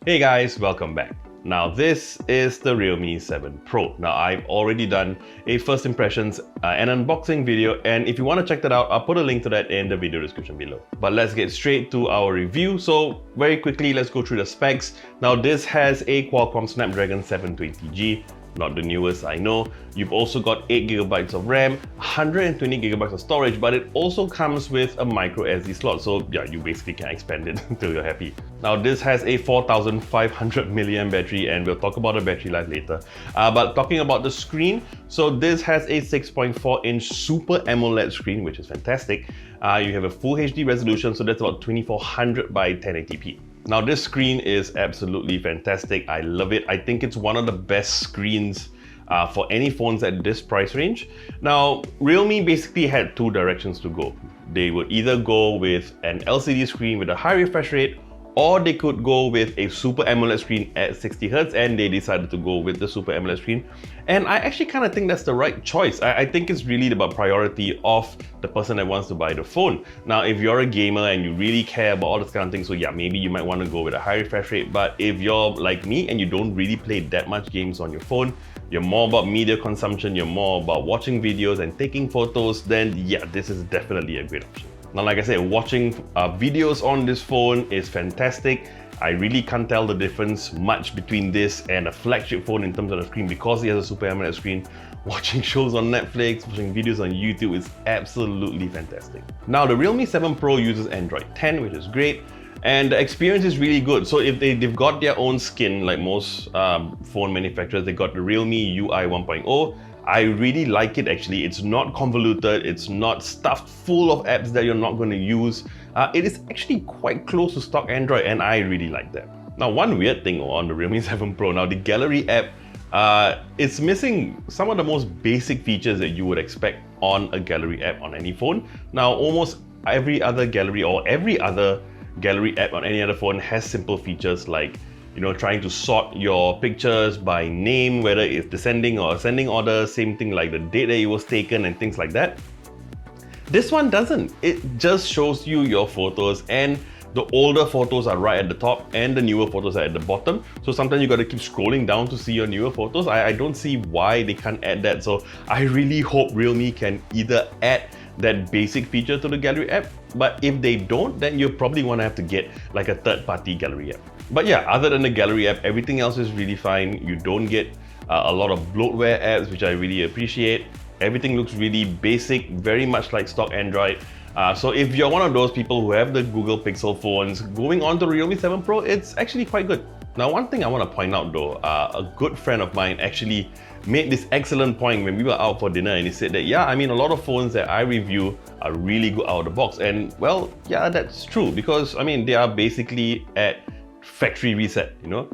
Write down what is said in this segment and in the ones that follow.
Hey guys, welcome back. Now this is the Realme 7 Pro. Now I've already done a first impressions and unboxing video, and if you want to check that out, I'll put a link to that in the video description below. But let's get straight to our review. So very quickly, let's go through the specs. Now this has a Qualcomm Snapdragon 720G. Not the newest, I know. You've also got 8GB of RAM, 120GB of storage, but it also comes with a micro SD slot. So yeah, you basically can expand it until you're happy. Now this has a 4500 mAh battery, and we'll talk about the battery life later. But talking about the screen, so this has a 6.4-inch Super AMOLED screen, which is fantastic. You have a Full HD resolution, so that's about 2400 by 1080p. Now this screen is absolutely fantastic. I love it. I think it's one of the best screens for any phones at this price range. Now Realme basically had two directions to go. They would either go with an LCD screen with a high refresh rate, or they could go with a Super AMOLED screen at 60Hz, and they decided to go with the Super AMOLED screen. And I actually kind of think that's the right choice. I think it's really about priority of the person that wants to buy the phone. Now, if you're a gamer and you really care about all this kind of things, so yeah, maybe you might want to go with a high refresh rate. But if you're like me and you don't really play that much games on your phone, you're more about media consumption, you're more about watching videos and taking photos, then yeah, this is definitely a great option. Now, like I said, watching videos on this phone is fantastic. I really can't tell the difference much between this and a flagship phone in terms of the screen because it has a Super AMOLED screen. Watching shows on Netflix, watching videos on YouTube is absolutely fantastic. Now, the Realme 7 Pro uses Android 10, which is great. And the experience is really good. So if they've got their own skin, like most phone manufacturers, they got the Realme UI 1.0. I really like it actually. It's not convoluted, it's not stuffed full of apps that you're not going to use. It is actually quite close to stock Android, and I really like that. Now, one weird thing on the Realme 7 Pro, now the Gallery app, it's missing some of the most basic features that you would expect on a Gallery app on any phone. Now, almost every other Gallery or every other Gallery app on any other phone has simple features like, you know, trying to sort your pictures by name, whether it's descending or ascending order, same thing like the date that it was taken and things like that. This one doesn't. It just shows you your photos, and the older photos are right at the top and the newer photos are at the bottom. So sometimes you got to keep scrolling down to see your newer photos. I don't see why they can't add that. So I really hope Realme can either add that basic feature to the Gallery app, but if they don't, then you probably want to have to get like a third-party Gallery app. But yeah, other than the Gallery app, everything else is really fine. You don't get a lot of bloatware apps, which I really appreciate. Everything looks really basic, very much like stock Android. So if you're one of those people who have the Google Pixel phones, going on to Realme 7 Pro, it's actually quite good. Now, one thing I want to point out though, a good friend of mine actually made this excellent point when we were out for dinner, and he said that, yeah, I mean, a lot of phones that I review are really good out of the box. And well, yeah, that's true, because I mean, they are basically at factory reset, you know.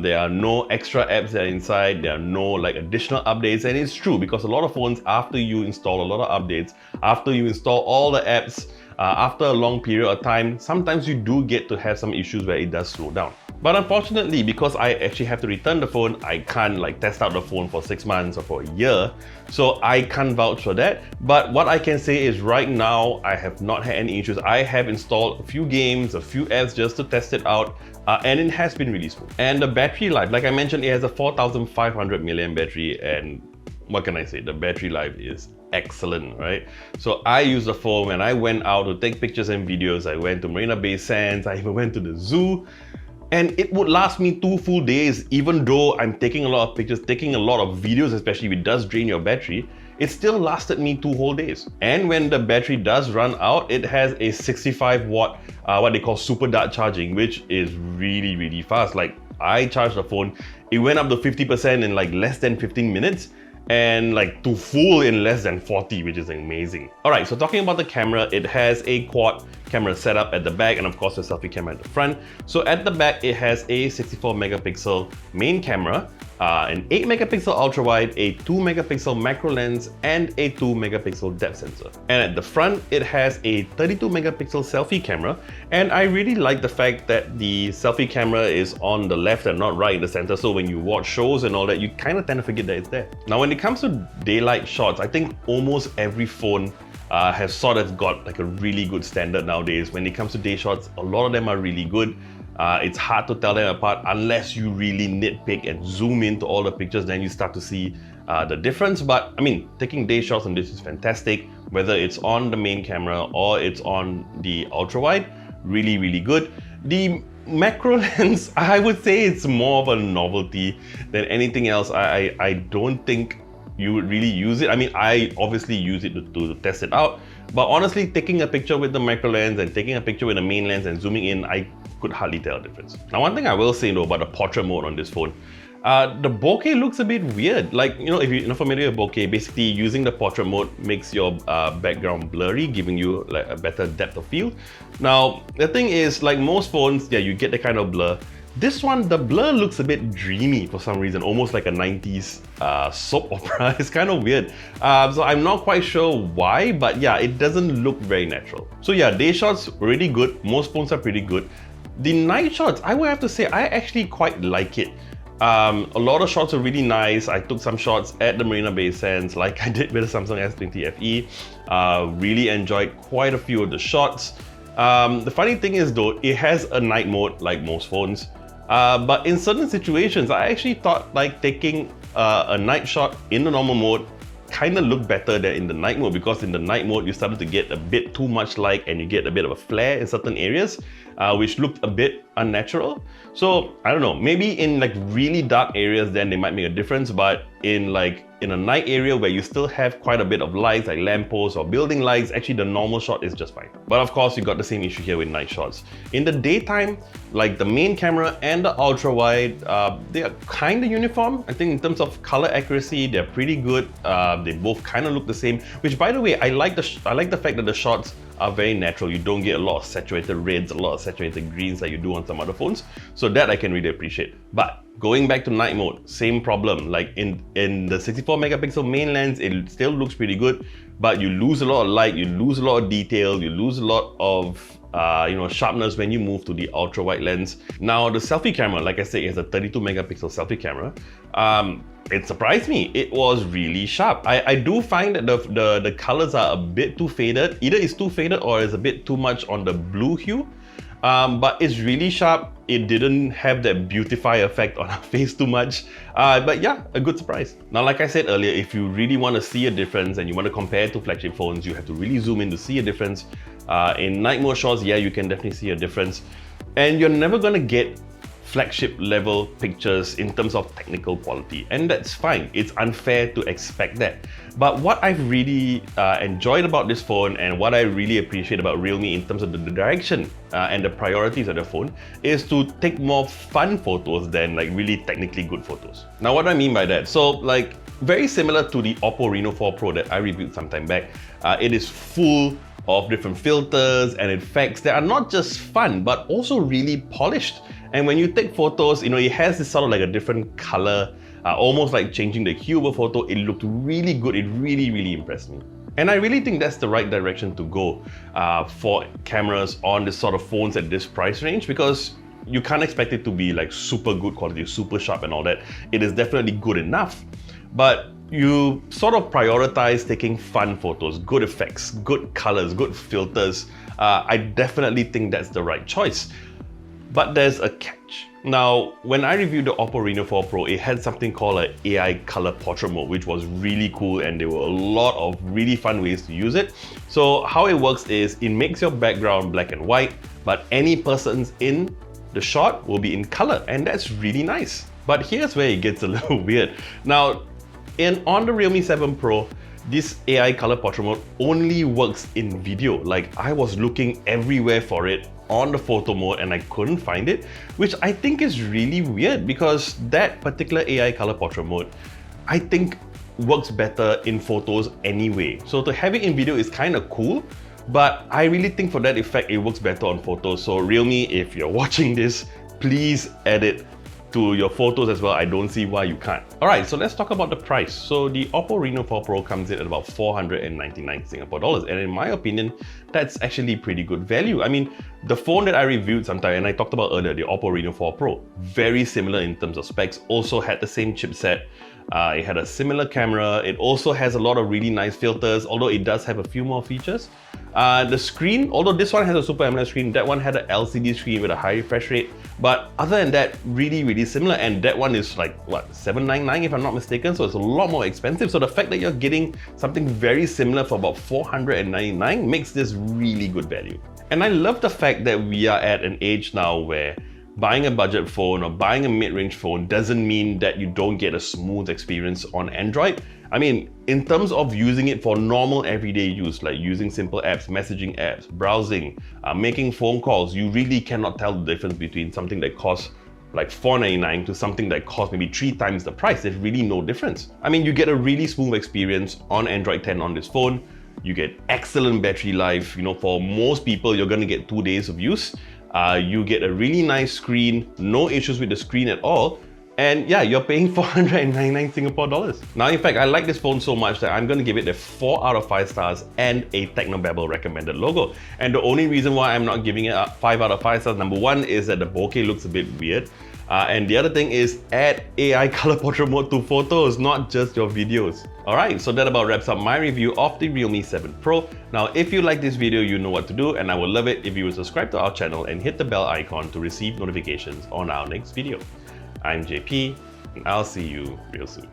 There are no extra apps that are inside, there are no like additional updates, and it's true because a lot of phones, after you install a lot of updates, after you install all the apps, after a long period of time, sometimes you do get to have some issues where it does slow down. But unfortunately, because I actually have to return the phone, I can't like test out the phone for 6 months or for a year. So I can't vouch for that. But what I can say is right now, I have not had any issues. I have installed a few games, a few apps just to test it out. And it has been really smooth. And the battery life, like I mentioned, it has a 4500 mAh battery, and what can I say? The battery life is excellent, right? So I use the phone when I went out to take pictures and videos. I went to Marina Bay Sands, I even went to the zoo. And it would last me 2 full days, even though I'm taking a lot of pictures, taking a lot of videos, especially if it does drain your battery. It still lasted me 2 whole days. And when the battery does run out, it has a 65 watt, what they call super dart charging, which is really, really fast. Like, I charged the phone, it went up to 50% in like less than 15 minutes. And like to full in less than 40, which is amazing. All right, so talking about the camera, it has a quad camera setup at the back, and of course a selfie camera at the front. So at the back, it has a 64 megapixel main camera, an 8 megapixel ultra wide, a 2 megapixel macro lens, and a 2 megapixel depth sensor. And at the front, it has a 32 megapixel selfie camera. And I really like the fact that the selfie camera is on the left and not right in the center. So when you watch shows and all that, you kind of tend to forget that it's there. Now, when it comes to daylight shots, I think almost every phone has sort of got like a really good standard nowadays. When it comes to day shots, a lot of them are really good. It's hard to tell them apart unless you really nitpick and zoom into all the pictures, then you start to see the difference. But I mean, taking day shots on this is fantastic, whether it's on the main camera or it's on the ultra wide, really, really good. The macro lens, I would say it's more of a novelty than anything else. I don't think you would really use it. I mean, I obviously use it to test it out, but honestly, taking a picture with the macro lens and taking a picture with the main lens and zooming in, I could hardly tell a difference. Now, one thing I will say though about the portrait mode on this phone, the bokeh looks a bit weird. Like, you know, if you're not familiar with bokeh, basically using the portrait mode makes your background blurry, giving you like a better depth of field. Now, the thing is, like most phones, yeah, you get the kind of blur. This one, the blur looks a bit dreamy for some reason, almost like a 90s soap opera. It's kind of weird. So I'm not quite sure why, but yeah, it doesn't look very natural. So yeah, day shots, really good. Most phones are pretty good. The night shots, I would have to say, I actually quite like it. A lot of shots are really nice. I took some shots at the Marina Bay Sands, like I did with the Samsung S20 FE. Really enjoyed quite a few of the shots. The funny thing is though, it has a night mode like most phones. But in certain situations, I actually thought like taking a night shot in the normal mode kind of looked better than in the night mode, because in the night mode, you started to get a bit too much light and you get a bit of a flare in certain areas, which looked a bit unnatural. So I don't know, maybe in like really dark areas, then they might make a difference, but in a night area where you still have quite a bit of lights like lampposts or building lights, actually the normal shot is just fine. But of course, you got the same issue here with night shots. In the daytime, like the main camera and the ultra wide, they are kind of uniform. I think in terms of color accuracy, they're pretty good. They both kind of look the same, which by the way, I like the fact that the shots are very natural. You don't get a lot of saturated reds, a lot of saturated greens like you do on some other phones. So that I can really appreciate. But going back to night mode, same problem. Like in the 64 megapixel main lens, it still looks pretty good, but you lose a lot of light, you lose a lot of detail, you lose a lot of sharpness when you move to the ultra wide lens. Now the selfie camera, like I said, is a 32 megapixel selfie camera. It surprised me. It was really sharp. I do find that the colors are a bit too faded. Either it's too faded or it's a bit too much on the blue hue. But it's really sharp. It didn't have that beautify effect on our face too much. But yeah, a good surprise. Now, like I said earlier, if you really want to see a difference and you want to compare to flagship phones, you have to really zoom in to see a difference. In night mode shots, yeah, you can definitely see a difference. And you're never going to get flagship level pictures in terms of technical quality, and that's fine. It's unfair to expect that. But what I've really enjoyed about this phone and what I really appreciate about Realme in terms of the direction and the priorities of the phone is to take more fun photos than like really technically good photos. Now, what do I mean by that? So like very similar to the Oppo Reno 4 Pro that I reviewed some time back, it is full of different filters and effects that are not just fun, but also really polished. And when you take photos, it has this sort of like a different color, almost like changing the hue of a photo. It looked really good. It really, really impressed me. And I really think that's the right direction to go for cameras on this sort of phones at this price range, because you can't expect it to be like super good quality, super sharp and all that. It is definitely good enough, but you sort of prioritize taking fun photos, good effects, good colors, good filters. I definitely think that's the right choice. But there's a catch. Now, when I reviewed the Oppo Reno 4 Pro, it had something called an AI color portrait mode, which was really cool, and there were a lot of really fun ways to use it. So how it works is it makes your background black and white, but any persons in the shot will be in color, and that's really nice. But here's where it gets a little weird. Now, on the Realme 7 Pro, this AI color portrait mode only works in video. Like, I was looking everywhere for it on the photo mode and I couldn't find it, which I think is really weird, because that particular AI color portrait mode, I think works better in photos anyway. So to have it in video is kind of cool, but I really think for that effect, it works better on photos. So Realme, if you're watching this, please add it to your photos as well. I don't see why you can't. Alright, so let's talk about the price. So the Oppo Reno 4 Pro comes in at about 499 Singapore dollars, and in my opinion, that's actually pretty good value. I mean, the phone that I reviewed sometime and I talked about earlier, the Oppo Reno 4 Pro, very similar in terms of specs, also had the same chipset, It had a similar camera. It also has a lot of really nice filters, although it does have a few more features. The screen, although this one has a Super AMOLED screen, that one had an LCD screen with a high refresh rate. But other than that, really similar. And that one is like, what, $799 if I'm not mistaken? So it's a lot more expensive. So the fact that you're getting something very similar for about $499 makes this really good value. And I love the fact that we are at an age now where buying a budget phone or buying a mid-range phone doesn't mean that you don't get a smooth experience on Android. I mean, in terms of using it for normal everyday use, like using simple apps, messaging apps, browsing, making phone calls, you really cannot tell the difference between something that costs like $499 to something that costs maybe 3 times the price. There's really no difference. I mean, you get a really smooth experience on Android 10 on this phone. You get excellent battery life. You know, for most people, you're gonna get 2 days of use. You get a really nice screen, no issues with the screen at all. And yeah, you're paying 499 Singapore dollars. Now, in fact, I like this phone so much that I'm gonna give it a 4 out of 5 stars and a Technobabble recommended logo. And the only reason why I'm not giving it a 5 out of 5 stars, number one, is that the bokeh looks a bit weird. And the other thing is add AI color portrait mode to photos, not just your videos. Alright, so that about wraps up my review of the Realme 7 Pro. Now, if you like this video, you know what to do, and I would love it if you would subscribe to our channel and hit the bell icon to receive notifications on our next video. I'm JP, and I'll see you real soon.